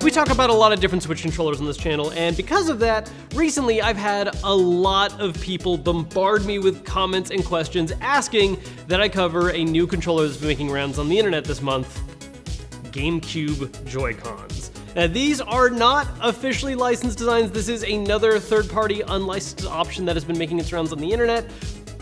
We talk about a lot of different Switch controllers on this channel, and because of that, recently I've had a lot of people bombard me with comments and questions asking that I cover a new controller that's been making rounds on the internet this month, GameCube Joy-Cons. Now, these are not officially licensed designs. This is another third-party unlicensed option that has been making its rounds on the internet.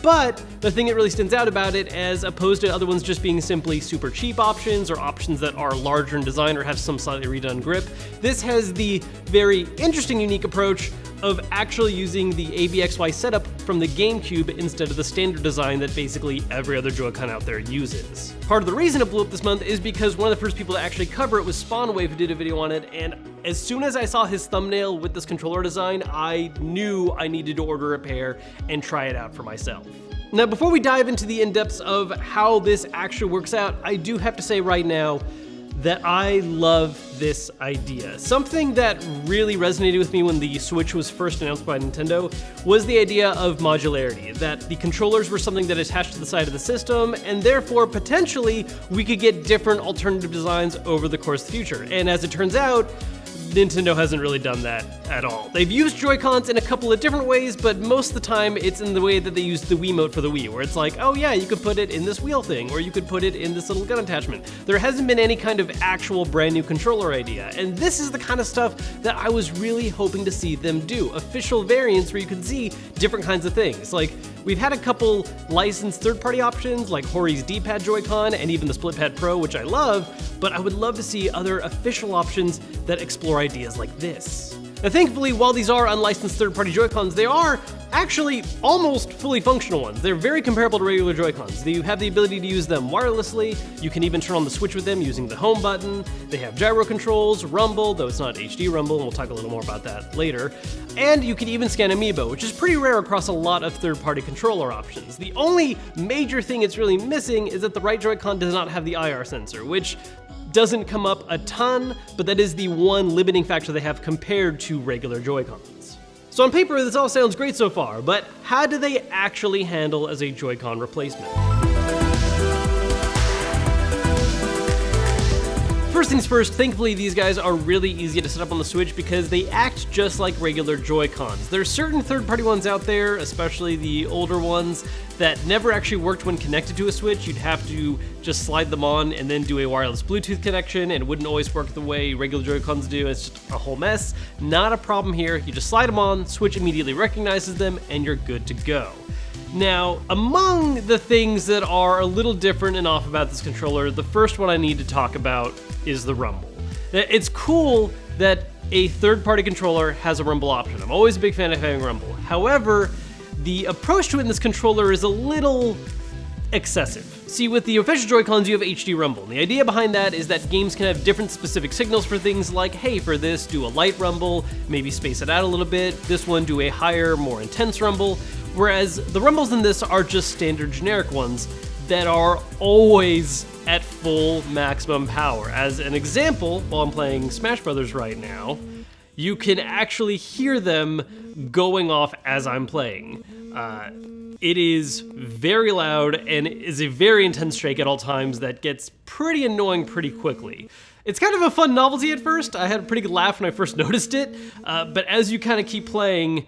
But the thing that really stands out about it, as opposed to other ones just being simply super cheap options or options that are larger in design or have some slightly redone grip, this has the very interesting, unique approach of actually using the ABXY setup from the GameCube instead of the standard design that basically every other Joy-Con out there uses. Part of the reason it blew up this month is because one of the first people to actually cover it was SpawnWave, who did a video on it, and as soon as I saw his thumbnail with this controller design, I knew I needed to order a pair and try it out for myself. Now, before we dive into the in-depths of how this actually works out, I do have to say right now that I love this idea. Something that really resonated with me when the Switch was first announced by Nintendo was the idea of modularity, that the controllers were something that attached to the side of the system, and therefore potentially we could get different alternative designs over the course of the future. And as it turns out, Nintendo hasn't really done that at all. They've used Joy-Cons in a couple of different ways, but most of the time it's in the way that they used the Wiimote for the Wii, where it's like, oh yeah, you could put it in this wheel thing, or you could put it in this little gun attachment. There hasn't been any kind of actual brand new controller idea, and this is the kind of stuff that I was really hoping to see them do. Official variants where you can see different kinds of things. Like, we've had a couple licensed third-party options, like Hori's D-pad Joy-Con and even the SplitPad Pro, which I love, but I would love to see other official options that explore ideas like this. Now, thankfully, while these are unlicensed third-party Joy-Cons, they are actually almost fully functional ones. They're very comparable to regular Joy-Cons. You have the ability to use them wirelessly. You can even turn on the Switch with them using the home button. They have gyro controls, rumble, though it's not HD rumble, and we'll talk a little more about that later. And you can even scan Amiibo, which is pretty rare across a lot of third-party controller options. The only major thing it's really missing is that the right Joy-Con does not have the IR sensor, which doesn't come up a ton, but that is the one limiting factor they have compared to regular Joy-Cons. So on paper, this all sounds great so far, but how do they actually handle as a Joy-Con replacement? First things first, thankfully these guys are really easy to set up on the Switch because they act just like regular Joy-Cons. There are certain third-party ones out there, especially the older ones, that never actually worked when connected to a Switch. You'd have to just slide them on and then do a wireless Bluetooth connection, and it wouldn't always work the way regular Joy-Cons do. It's just a whole mess. Not a problem here. You just slide them on, Switch immediately recognizes them, and you're good to go. Now, among the things that are a little different and off about this controller, the first one I need to talk about is the rumble. It's cool that a third-party controller has a rumble option. I'm always a big fan of having rumble. However, the approach to it in this controller is a little excessive. See, with the official Joy-Cons, you have HD rumble. And the idea behind that is that games can have different specific signals for things like, hey, for this, do a light rumble, maybe space it out a little bit. This one, do a higher, more intense rumble. Whereas the rumbles in this are just standard generic ones that are always at full maximum power. As an example, while I'm playing Smash Brothers right now, you can actually hear them going off as I'm playing. It is very loud and is a very intense shake at all times that gets pretty annoying pretty quickly. It's kind of a fun novelty at first. I had a pretty good laugh when I first noticed it, but as you kind of keep playing,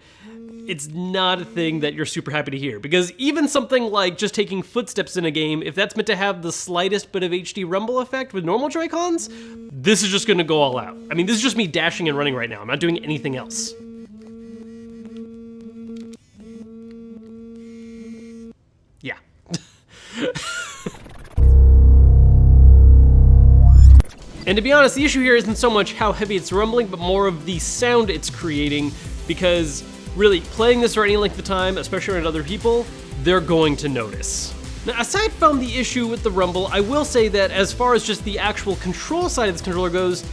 it's not a thing that you're super happy to hear, because even something like just taking footsteps in a game, if that's meant to have the slightest bit of HD rumble effect with normal Joy-Cons, this is just gonna go all out. I mean, this is just me dashing and running right now. I'm not doing anything else. Yeah. And to be honest, the issue here isn't so much how heavy it's rumbling, but more of the sound it's creating, because really, playing this for any length of time, especially around other people, they're going to notice. Now, aside from the issue with the rumble, I will say that as far as just the actual control side of this controller goes,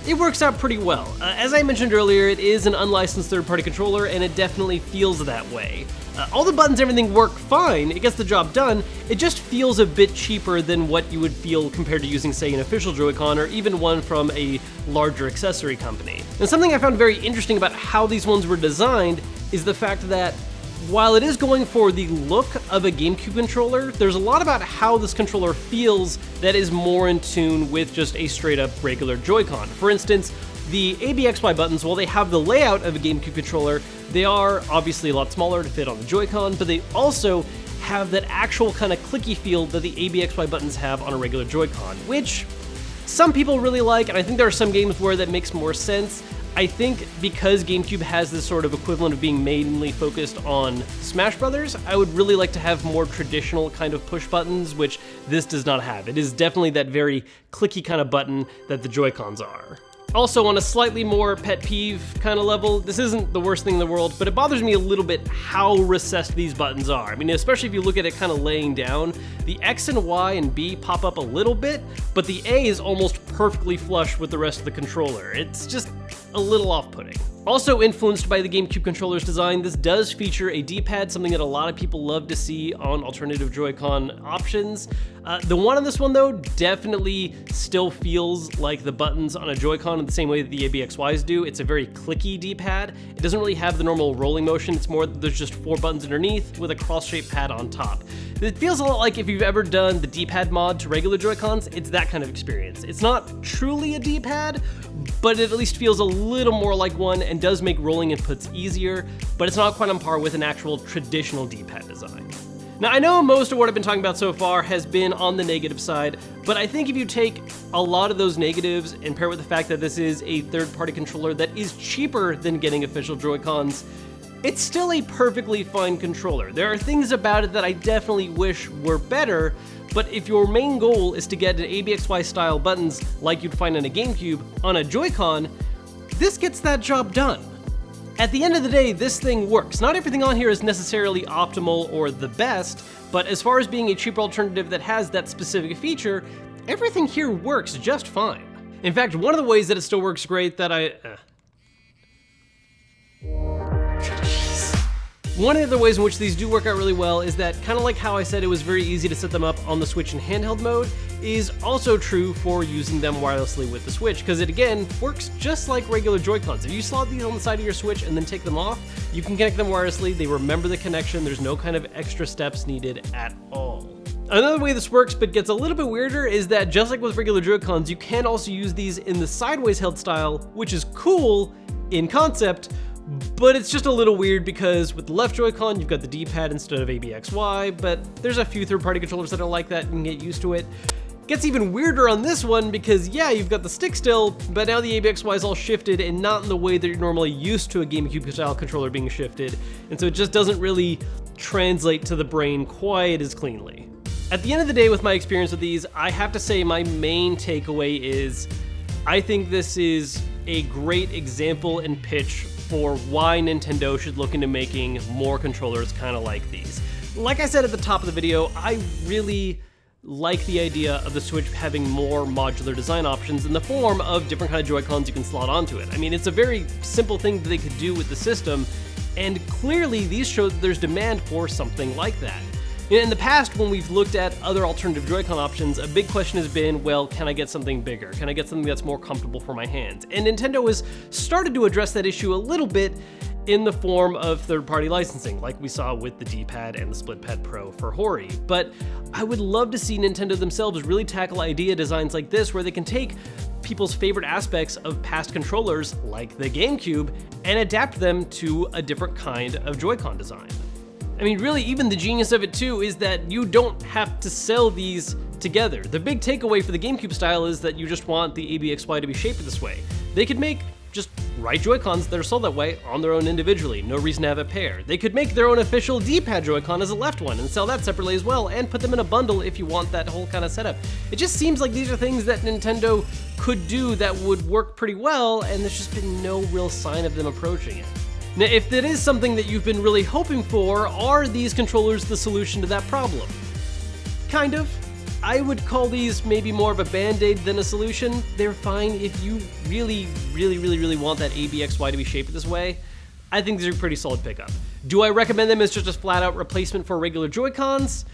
it works out pretty well. As I mentioned earlier, it is an unlicensed third-party controller, and it definitely feels that way. All the buttons, everything work fine, it gets the job done, it just feels a bit cheaper than what you would feel compared to using, say, an official Joy-Con or even one from a larger accessory company. And something I found very interesting about how these ones were designed is the fact that while it is going for the look of a GameCube controller, there's a lot about how this controller feels that is more in tune with just a straight up regular Joy-Con. For instance, The ABXY buttons, while they have the layout of a GameCube controller, they are obviously a lot smaller to fit on the Joy-Con, but they also have that actual kind of clicky feel that the ABXY buttons have on a regular Joy-Con, which some people really like, and I think there are some games where that makes more sense. I think because GameCube has this sort of equivalent of being mainly focused on Smash Brothers, I would really like to have more traditional kind of push buttons, which this does not have. It is definitely that very clicky kind of button that the Joy-Cons are. Also, on a slightly more pet peeve kind of level, this isn't the worst thing in the world, but it bothers me a little bit how recessed these buttons are. I mean, especially if you look at it kind of laying down, the X and Y and B pop up a little bit, but the A is almost perfectly flush with the rest of the controller. It's just a little off-putting. Also influenced by the GameCube controller's design, this does feature a D-pad, something that a lot of people love to see on alternative Joy-Con options. The one on this one, though, definitely still feels like the buttons on a Joy-Con in the same way that the ABXYs do. It's a very clicky D-pad. It doesn't really have the normal rolling motion. It's more that there's just 4 buttons underneath with a cross-shaped pad on top. It feels a lot like if you've ever done the D-pad mod to regular Joy-Cons, it's that kind of experience. It's not truly a D-pad, but it at least feels a little more like one and does make rolling inputs easier, but it's not quite on par with an actual traditional D-pad design. Now, I know most of what I've been talking about so far has been on the negative side, but I think if you take a lot of those negatives and pair with the fact that this is a third-party controller that is cheaper than getting official Joy-Cons, it's still a perfectly fine controller. There are things about it that I definitely wish were better, but if your main goal is to get an ABXY style buttons like you'd find on a GameCube on a Joy-Con, this gets that job done. At the end of the day, this thing works. Not everything on here is necessarily optimal or the best, but as far as being a cheaper alternative that has that specific feature, everything here works just fine. In fact, one of the ways that it still works great that One of the ways in which these do work out really well is that, kind of like how I said it was very easy to set them up on the Switch in handheld mode, is also true for using them wirelessly with the Switch, because it again works just like regular Joy-Cons. If you slot these on the side of your Switch and then take them off, you can connect them wirelessly, they remember the connection, there's no kind of extra steps needed at all. Another way this works but gets a little bit weirder is that just like with regular Joy-Cons, you can also use these in the sideways held style, which is cool in concept, but it's just a little weird because with the left Joy-Con, you've got the D-pad instead of ABXY, but there's a few third-party controllers that are like that and get used to it. Gets even weirder on this one because, yeah, you've got the stick still, but now the ABXY is all shifted and not in the way that you're normally used to a GameCube-style controller being shifted, and so it just doesn't really translate to the brain quite as cleanly. At the end of the day, with my experience with these, I have to say my main takeaway is I think this is a great example and pitch for why Nintendo should look into making more controllers kind of like these. Like I said at the top of the video, I really like the idea of the Switch having more modular design options in the form of different kind of Joy-Cons you can slot onto it. I mean, it's a very simple thing that they could do with the system, and clearly these show that there's demand for something like that. In the past, when we've looked at other alternative Joy-Con options, a big question has been, well, can I get something bigger? Can I get something that's more comfortable for my hands? And Nintendo has started to address that issue a little bit in the form of third-party licensing, like we saw with the D-pad and the SplitPad Pro for Hori. But I would love to see Nintendo themselves really tackle idea designs like this, where they can take people's favorite aspects of past controllers, like the GameCube, and adapt them to a different kind of Joy-Con design. I mean, really, even the genius of it too is that you don't have to sell these together. The big takeaway for the GameCube style is that you just want the ABXY to be shaped this way. They could make just right Joy-Cons that are sold that way on their own individually, no reason to have a pair. They could make their own official D-pad Joy-Con as a left one and sell that separately as well, and put them in a bundle if you want that whole kind of setup. It just seems like these are things that Nintendo could do that would work pretty well, and there's just been no real sign of them approaching it. Now, if that is something that you've been really hoping for, are these controllers the solution to that problem? Kind of. I would call these maybe more of a band-aid than a solution. They're fine if you really want that ABXY to be shaped this way. I think these are a pretty solid pickup. Do I recommend them as just a flat-out replacement for regular Joy-Cons?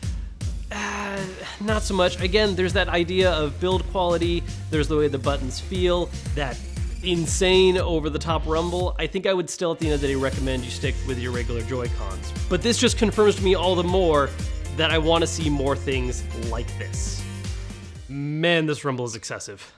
Not so much. Again, there's that idea of build quality, there's the way the buttons feel, that insane over-the-top rumble. I think I would still at the end of the day recommend you stick with your regular Joy-Cons. But this just confirms to me all the more that I want to see more things like this. Man, this rumble is excessive.